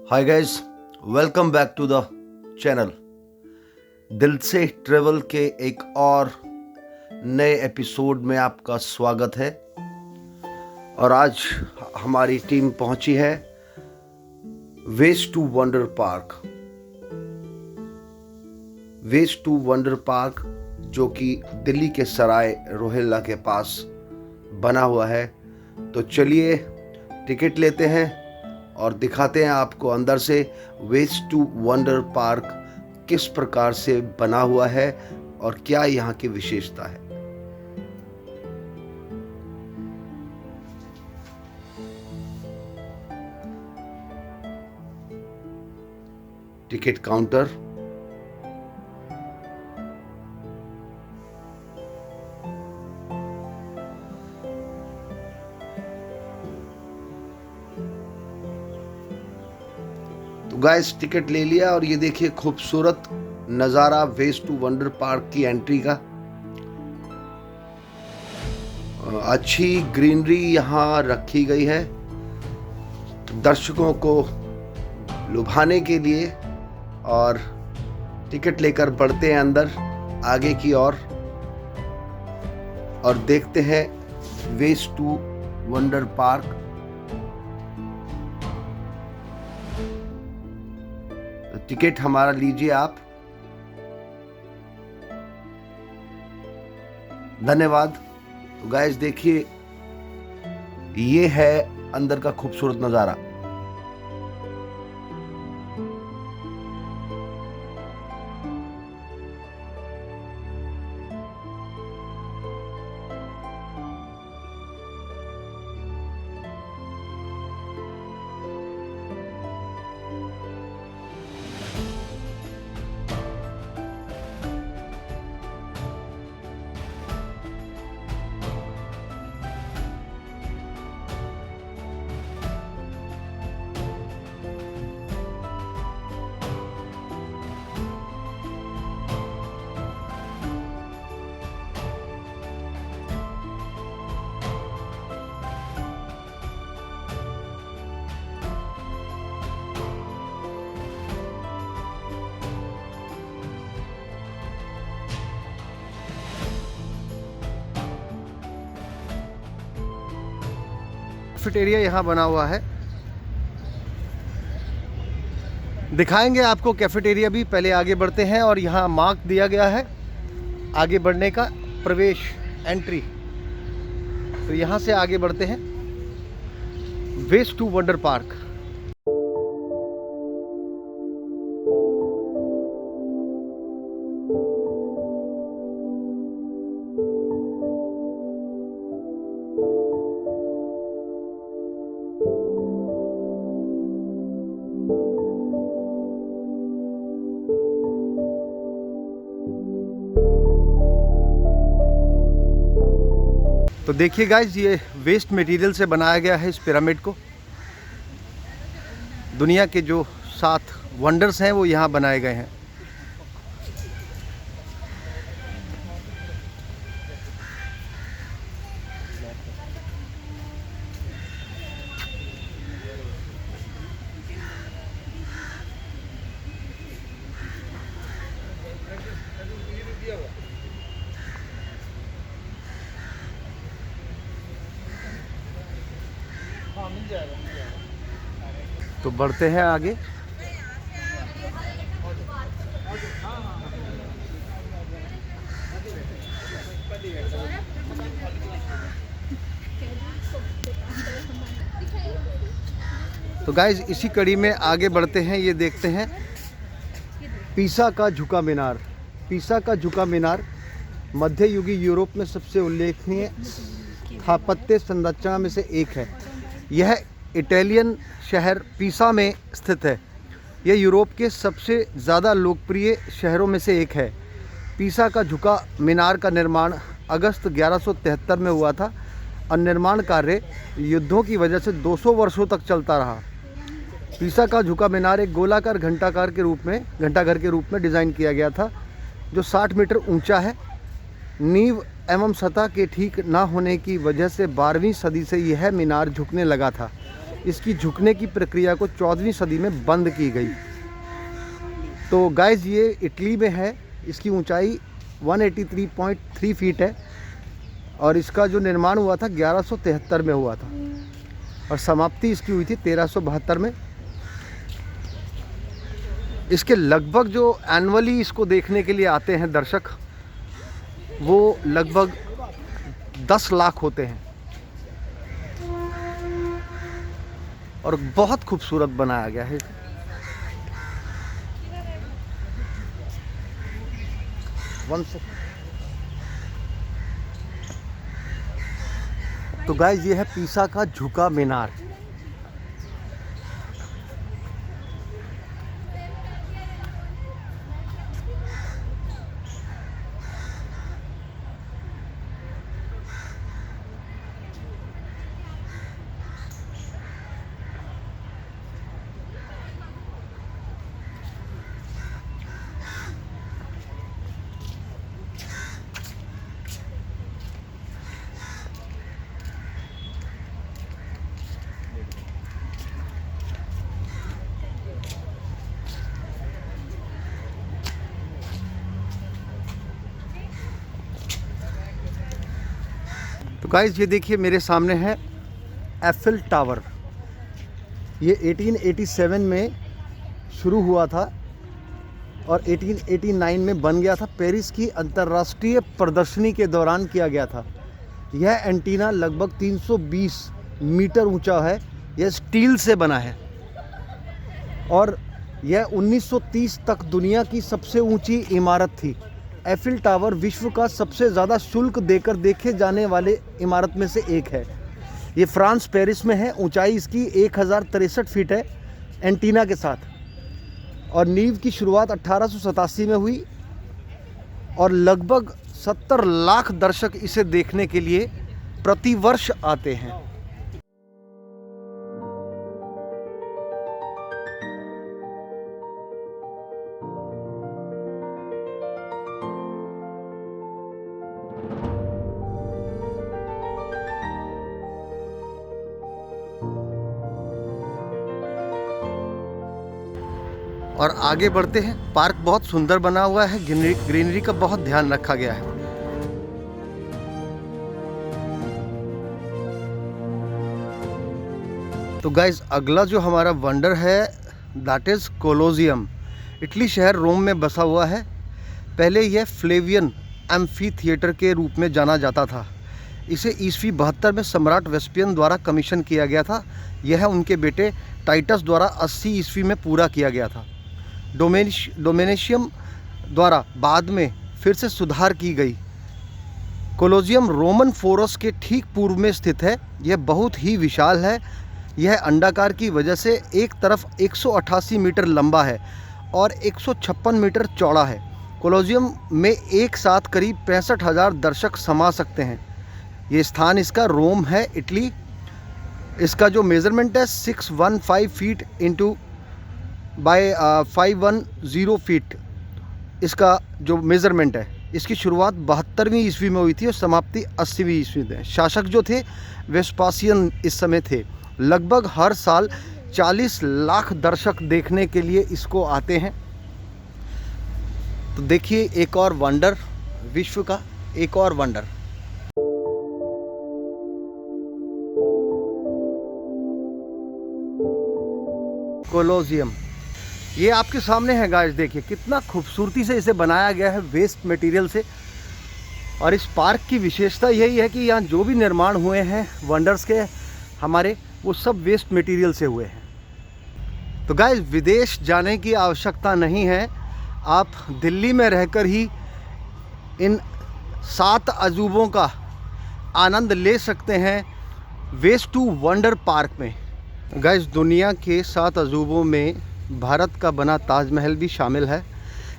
Hi guys, welcome back to the channel. Dil Se travel के एक और नए एपिसोड में आपका स्वागत है। और आज हमारी टीम पहुंची है ways to wonder park. Ways to wonder park जो कि दिल्ली के सराय रोहिल्ला के पास बना हुआ है। तो चलिए टिकट लेते हैं और दिखाते हैं आपको अंदर से वेज टू वंडर पार्क किस प्रकार से बना हुआ है और क्या यहाँ की विशेषता है। टिकट काउंटर, तो गाइस टिकट ले लिया और ये देखिए खूबसूरत नज़ारा वेज टू वंडर पार्क की एंट्री का। अच्छी ग्रीनरी यहाँ रखी गई है दर्शकों को लुभाने के लिए। और टिकट लेकर बढ़ते हैं अंदर आगे की ओर और देखते हैं ways to wonder park. Ticket हमारा लीजिए आप। धन्यवाद। तो गाइस देखिए, ये है अंदर का खूबसूरत नज़ारा। कैफेटेरिया यहाँ बना हुआ है, दिखाएंगे आपको कैफेटेरिया भी। पहले आगे बढ़ते हैं और यहाँ मार्क दिया गया है आगे बढ़ने का, प्रवेश एंट्री। तो यहाँ से आगे बढ़ते हैं वेज टू वंडर पार्क। तो देखिए गाइज, ये वेस्ट मटेरियल से बनाया गया है इस पिरामिड को। दुनिया के जो 7 वंडर्स हैं वो यहाँ बनाए गए हैं। तो बढ़ते हैं आगे। तो गाइज इसी कड़ी में आगे बढ़ते हैं। ये देखते हैं पीसा का झुका मीनार। पीसा का झुका मीनार मध्ययुगी यूरोप में सबसे उल्लेखनीय स्थापत्य संरचना में से एक है। यह इटालियन शहर पीसा में स्थित है। यह यूरोप के सबसे ज़्यादा लोकप्रिय शहरों में से एक है। पीसा का झुका मीनार का निर्माण अगस्त 1173 में हुआ था और निर्माण कार्य युद्धों की वजह से 200 वर्षों तक चलता रहा। पीसा का झुका मीनार एक गोलाकार घंटाघर के रूप में डिज़ाइन किया गया था, जो 60 मीटर ऊंचा है। नींव एवं सतह के ठीक ना होने की वजह से 12वीं सदी से यह मीनार झुकने लगा था। इसकी झुकने की प्रक्रिया को 14वीं सदी में बंद की गई। तो गाइस ये इटली में है, इसकी ऊंचाई 183.3 फीट है और इसका जो निर्माण हुआ था 1173 में हुआ था और समाप्ति इसकी हुई थी 1372 में। इसके लगभग जो एनुअली इसको देखने के लिए आते हैं दर्शक, वो लगभग 10 लाख होते हैं और बहुत खूबसूरत बनाया गया है। तो गाइस ये है पीसा का झुका मीनार। तो गाइस ये देखिए मेरे सामने है एफिल टावर। ये 1887 में शुरू हुआ था और 1889 में बन गया था। पेरिस की अंतर्राष्ट्रीय प्रदर्शनी के दौरान किया गया था। यह एंटीना लगभग 320 मीटर ऊंचा है। यह स्टील से बना है और यह 1930 तक दुनिया की सबसे ऊंची इमारत थी। एफिल टावर विश्व का सबसे ज़्यादा शुल्क देकर देखे जाने वाले इमारत में से एक है। ये फ्रांस पेरिस में है। ऊंचाई इसकी 1063 फीट है एंटीना के साथ और नींव की शुरुआत 1887 में हुई और लगभग 70 लाख दर्शक इसे देखने के लिए प्रतिवर्ष आते हैं। और आगे बढ़ते हैं। पार्क बहुत सुंदर बना हुआ है, ग्रीनरी का बहुत ध्यान रखा गया है। तो गाइस अगला जो हमारा वंडर है दैट इज़ कोलोजियम। इटली शहर रोम में बसा हुआ है। पहले यह फ्लेवियन एम्फी थिएटर के रूप में जाना जाता था। इसे ईस्वी 72 में सम्राट वेस्पियन द्वारा कमीशन किया गया था। यह उनके बेटे टाइटस द्वारा 80 ईस्वी में पूरा किया गया था। डोमेनिशियम द्वारा बाद में फिर से सुधार की गई। कोलोजियम रोमन फोरस के ठीक पूर्व में स्थित है। यह बहुत ही विशाल है। यह अंडाकार की वजह से एक तरफ 188 मीटर लंबा है और 156 मीटर चौड़ा है। कोलोजियम में एक साथ करीब 65,000 दर्शक समा सकते हैं। ये स्थान इसका रोम है, इटली। इसका जो मेज़रमेंट है 615 फीट इंटू बाय 510 फीट। इसका जो मेज़रमेंट है, इसकी शुरुआत 72वीं ईस्वी में हुई थी और समाप्ति 80वीं ईस्वी में। शासक जो थे वेस्पासियन इस समय थे। लगभग हर साल 40 लाख दर्शक देखने के लिए इसको आते हैं। तो देखिए एक और वंडर, विश्व का एक और वंडर। कोलोजियम ये आपके सामने है गाइस। देखिए कितना खूबसूरती से इसे बनाया गया है वेस्ट मटेरियल से। और इस पार्क की विशेषता यही है कि यहाँ जो भी निर्माण हुए हैं वंडर्स के हमारे, वो सब वेस्ट मटेरियल से हुए हैं। तो गाइस विदेश जाने की आवश्यकता नहीं है। आप दिल्ली में रहकर ही इन 7 अजूबों का आनंद ले सकते हैं वेस्ट टू वंडर पार्क में। गाइस दुनिया के 7 अजूबों में भारत का बना ताजमहल भी शामिल है।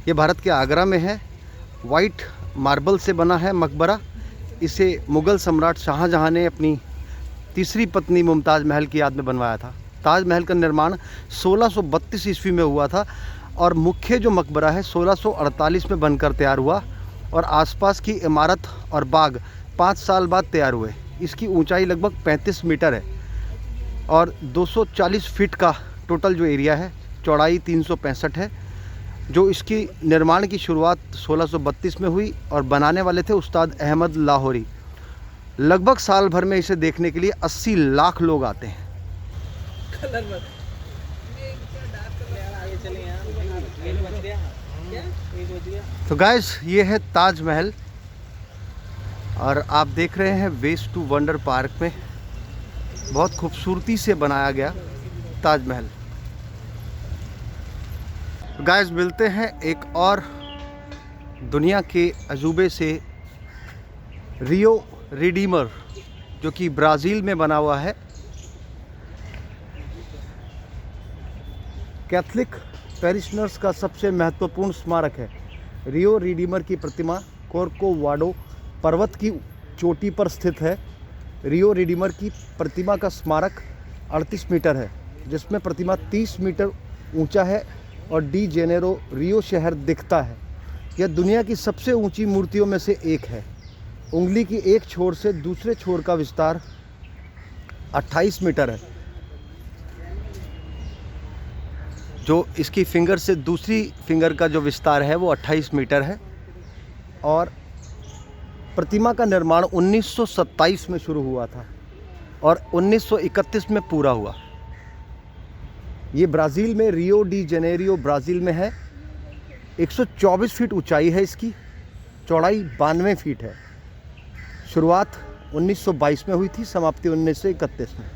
ये भारत के आगरा में है। वाइट मार्बल से बना है मकबरा। इसे मुग़ल सम्राट शाहजहां ने अपनी तीसरी पत्नी मुमताज़ महल की याद में बनवाया था। ताजमहल का निर्माण 1632 ईस्वी में हुआ था और मुख्य जो मकबरा है 1648 में बनकर तैयार हुआ और आसपास की इमारत और बाग 5 साल बाद तैयार हुए। इसकी ऊंचाई लगभग 35 मीटर है। और 240 फीट का टोटल जो एरिया है, चौड़ाई 365 है। जो इसकी निर्माण की शुरुआत 1632 में हुई और बनाने वाले थे उस्ताद अहमद लाहौरी। लगभग साल भर में इसे देखने के लिए 80 लाख लोग आते हैं। तो गाइस, ये है ताजमहल और आप देख रहे हैं वेस्ट टू वंडर पार्क में बहुत खूबसूरती से बनाया गया ताजमहल। गाइस, मिलते हैं एक और दुनिया के अजूबे से, रियो रिडीमर, जो कि ब्राज़ील में बना हुआ है। कैथलिक पैरिशनर्स का सबसे महत्वपूर्ण स्मारक है। रियो रिडीमर की प्रतिमा कोर्कोवाडो पर्वत की चोटी पर स्थित है। रियो रिडीमर की प्रतिमा का स्मारक 38 मीटर है, जिसमें प्रतिमा 30 मीटर ऊंचा है और डी जेनेरो रियो शहर दिखता है। यह दुनिया की सबसे ऊंची मूर्तियों में से एक है। उंगली की एक छोर से दूसरे छोर का विस्तार 28 मीटर है। जो इसकी फिंगर से दूसरी फिंगर का जो विस्तार है वो 28 मीटर है। और प्रतिमा का निर्माण 1927 में शुरू हुआ था और 1931 में पूरा हुआ। ये ब्राज़ील में, रियो डी जेनेरियो ब्राज़ील में है। 124 फीट ऊंचाई है इसकी, चौड़ाई 92 फीट है। शुरुआत 1922 में हुई थी, समाप्ति 1931 में।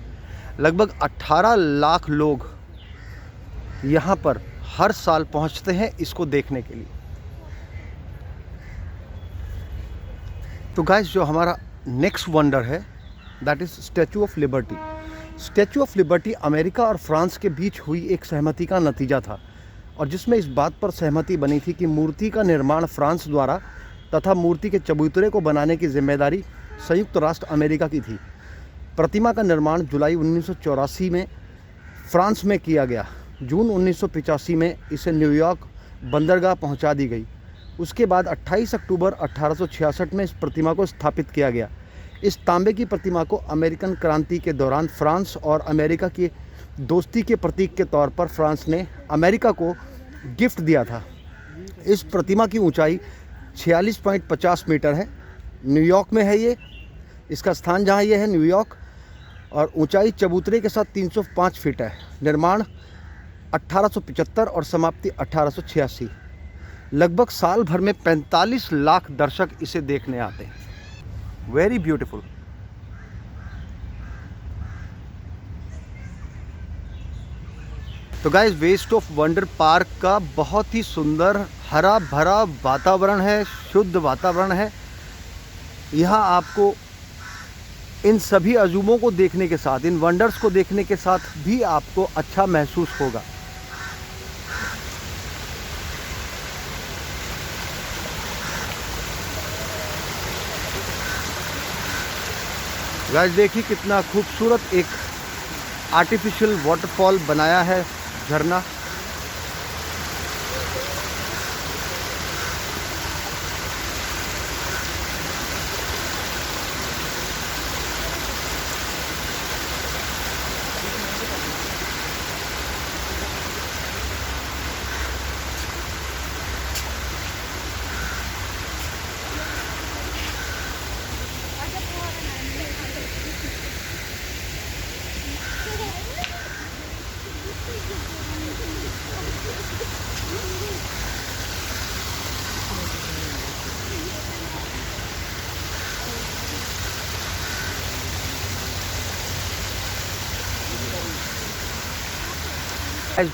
लगभग 18 लाख लोग यहाँ पर हर साल पहुँचते हैं इसको देखने के लिए। तो गाइस, जो हमारा नेक्स्ट वंडर है that is statue of liberty. Statue of liberty America और फ्रांस के बीच हुई एक सहमति का नतीजा था, और जिसमें इस बात पर सहमति बनी थी कि मूर्ति का निर्माण फ्रांस द्वारा तथा मूर्ति के चबूतरे को बनाने की जिम्मेदारी संयुक्त राष्ट्र अमेरिका की थी। प्रतिमा का निर्माण जुलाई 1984 में फ्रांस में किया गया। जून 1985 में इसे न्यूयॉर्क बंदरगाह पहुंचा दी गई। उसके बाद 28 अक्टूबर 1866 में इस प्रतिमा को स्थापित किया गया। इस तांबे की प्रतिमा को अमेरिकन क्रांति के दौरान फ्रांस और अमेरिका की दोस्ती के प्रतीक के तौर पर फ्रांस ने अमेरिका को गिफ्ट दिया था। इस प्रतिमा की ऊंचाई 46.50 मीटर है। न्यूयॉर्क में है ये, इसका स्थान जहाँ ये है न्यूयॉर्क, और ऊंचाई चबूतरे के साथ 305 फीट है। निर्माण 1875 और समाप्ति 1886। लगभग साल भर में 45 लाख दर्शक इसे देखने आते हैं। Very beautiful. तो guys, Waste of Wonder Park का बहुत ही सुंदर हरा भरा वातावरण है, शुद्ध वातावरण है। यहाँ आपको इन सभी अजूबों को देखने के साथ, इन वंडर्स को देखने के साथ भी आपको अच्छा महसूस होगा। गाइस, देखिए कितना खूबसूरत एक आर्टिफिशियल वाटरफॉल बनाया है, झरना।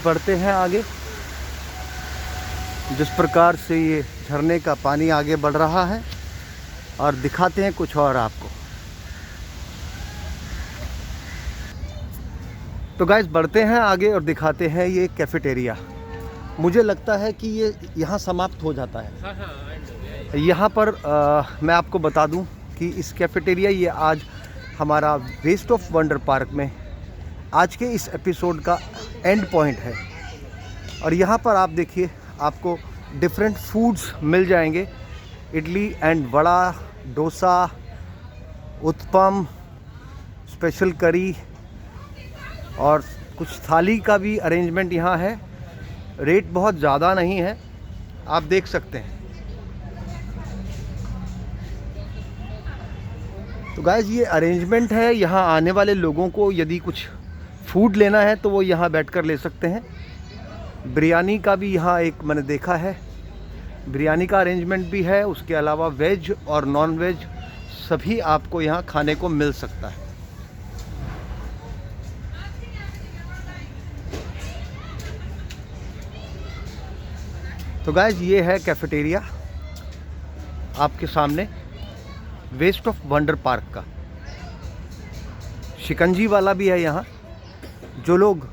बढ़ते हैं आगे। जिस प्रकार से ये झरने का पानी आगे बढ़ रहा है, और दिखाते हैं कुछ और आपको। तो गाइस, बढ़ते हैं आगे और दिखाते हैं ये कैफेटेरिया। मुझे लगता है कि ये यहाँ समाप्त हो जाता है। यहाँ पर मैं आपको बता दूं कि इस कैफेटेरिया, ये आज हमारा वेस्ट ऑफ वंडर पार्क में आज के इस एपिसोड का एंड पॉइंट है। और यहाँ पर आप देखिए, आपको डिफरेंट फूड्स मिल जाएंगे। इडली एंड वड़ा, डोसा, उत्पम, स्पेशल करी, और कुछ थाली का भी अरेंजमेंट यहाँ है। रेट बहुत ज़्यादा नहीं है, आप देख सकते हैं। तो गाइस ये अरेंजमेंट है। यहाँ आने वाले लोगों को यदि कुछ फूड लेना है तो वो यहाँ बैठकर ले सकते हैं। बिरयानी का भी यहाँ एक मैंने देखा है, बिरयानी का अरेंजमेंट भी है। उसके अलावा वेज और नॉन वेज सभी आपको यहाँ खाने को मिल सकता है। तो गाइस ये है कैफेटेरिया आपके सामने, वेस्ट ऑफ वंडर पार्क का। शिकंजी वाला भी है यहाँ। जो लोग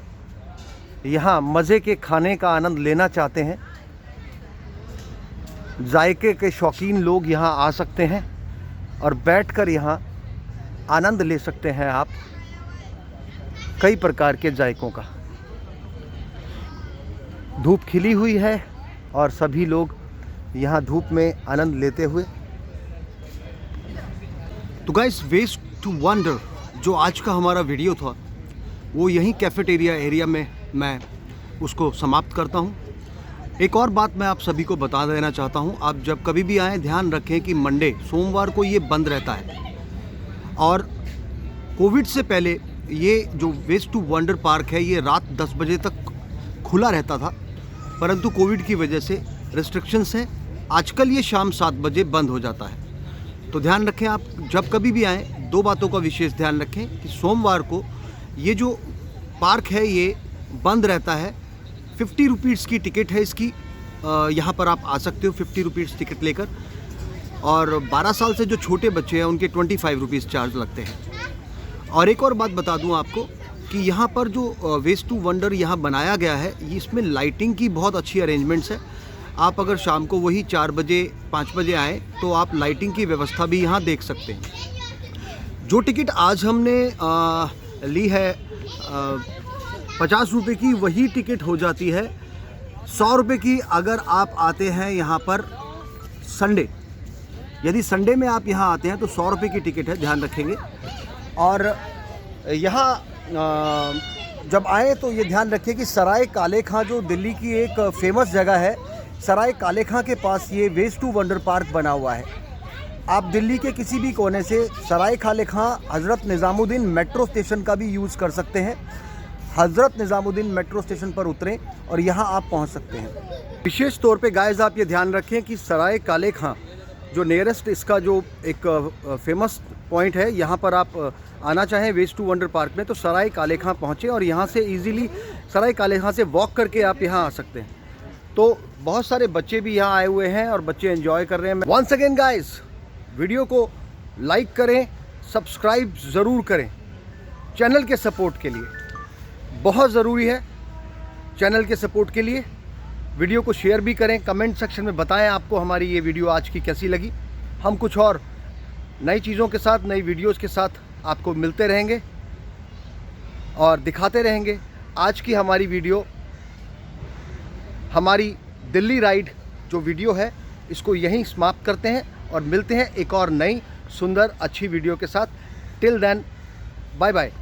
यहाँ मज़े के खाने का आनंद लेना चाहते हैं, जायके के शौकीन लोग यहाँ आ सकते हैं और बैठकर यहाँ आनंद ले सकते हैं आप कई प्रकार के जायकों का। धूप खिली हुई है और सभी लोग यहाँ धूप में आनंद लेते हुए। तो गाइस वेस्ट टू वंडर जो आज का हमारा वीडियो था वो यहीं कैफेटेरिया एरिया में मैं उसको समाप्त करता हूँ। एक और बात मैं आप सभी को बता देना चाहता हूँ, आप जब कभी भी आएँ ध्यान रखें कि मंडे सोमवार को ये बंद रहता है। और कोविड से पहले ये जो वेस्ट टू वंडर पार्क है ये रात 10 बजे तक खुला रहता था, परंतु कोविड की वजह से रिस्ट्रिक्शंस हैं। आजकल ये शाम 7 बजे बंद हो जाता है। तो ध्यान रखें, आप जब कभी भी आएँ 2 बातों का विशेष ध्यान रखें कि सोमवार को ये जो पार्क है ये बंद रहता है। 50 रुपीज़ की टिकट है इसकी। यहाँ पर आप आ सकते हो 50 रुपीज़ टिकट लेकर। और 12 साल से जो छोटे बच्चे हैं उनके 25 रुपीज़ चार्ज लगते हैं। और एक और बात बता दूँ आपको कि यहाँ पर जो वेस्ट टू वंडर यहाँ बनाया गया है, इसमें लाइटिंग की बहुत अच्छी अरेंजमेंट्स है। आप अगर शाम को वही 4 बजे 5 बजे आए तो आप लाइटिंग की व्यवस्था भी यहाँ देख सकते हैं। जो टिकट आज हमने ली है 50 रुपये की, वही टिकट हो जाती है 100 रुपये की अगर आप आते हैं यहाँ पर संडे। यदि संडे में आप यहाँ आते हैं तो 100 रुपये की टिकट है, ध्यान रखेंगे। और यहाँ जब आए तो ये ध्यान रखें कि सराय काले खां जो दिल्ली की एक फेमस जगह है, सराय काले खां के पास ये वेस्ट टू वंडर पार्क बना हुआ है। आप दिल्ली के किसी भी कोने से सराय काले खां हज़रत निज़ामुद्दीन मेट्रो स्टेशन का भी यूज़ कर सकते हैं। हज़रत निज़ामुद्दीन मेट्रो स्टेशन पर उतरें और यहाँ आप पहुँच सकते हैं। विशेष तौर पे गाइस आप ये ध्यान रखें कि सराय काले खां जो नियरेस्ट इसका जो एक फेमस पॉइंट है, यहाँ पर आप आना चाहें वेस्ट टू वंडर पार्क में तो सराय काले खां पहुँचें और यहाँ से इजीली सराय काले खां से वॉक करके आप यहाँ आ सकते हैं। तो बहुत सारे बच्चे भी यहाँ आए हुए हैं और बच्चे एंजॉय कर रहे हैं। वंस अगेन गाइस, वीडियो को लाइक करें, सब्सक्राइब ज़रूर करें। चैनल के सपोर्ट के लिए बहुत ज़रूरी है। चैनल के सपोर्ट के लिए वीडियो को शेयर भी करें। कमेंट सेक्शन में बताएं आपको हमारी ये वीडियो आज की कैसी लगी। हम कुछ और नई चीज़ों के साथ, नई वीडियोस के साथ आपको मिलते रहेंगे और दिखाते रहेंगे। आज की हमारी वीडियो, हमारी दिल्ली राइड जो वीडियो है, इसको यहीं समाप्त करते हैं और मिलते हैं एक और नई सुंदर अच्छी वीडियो के साथ। Till then, bye bye.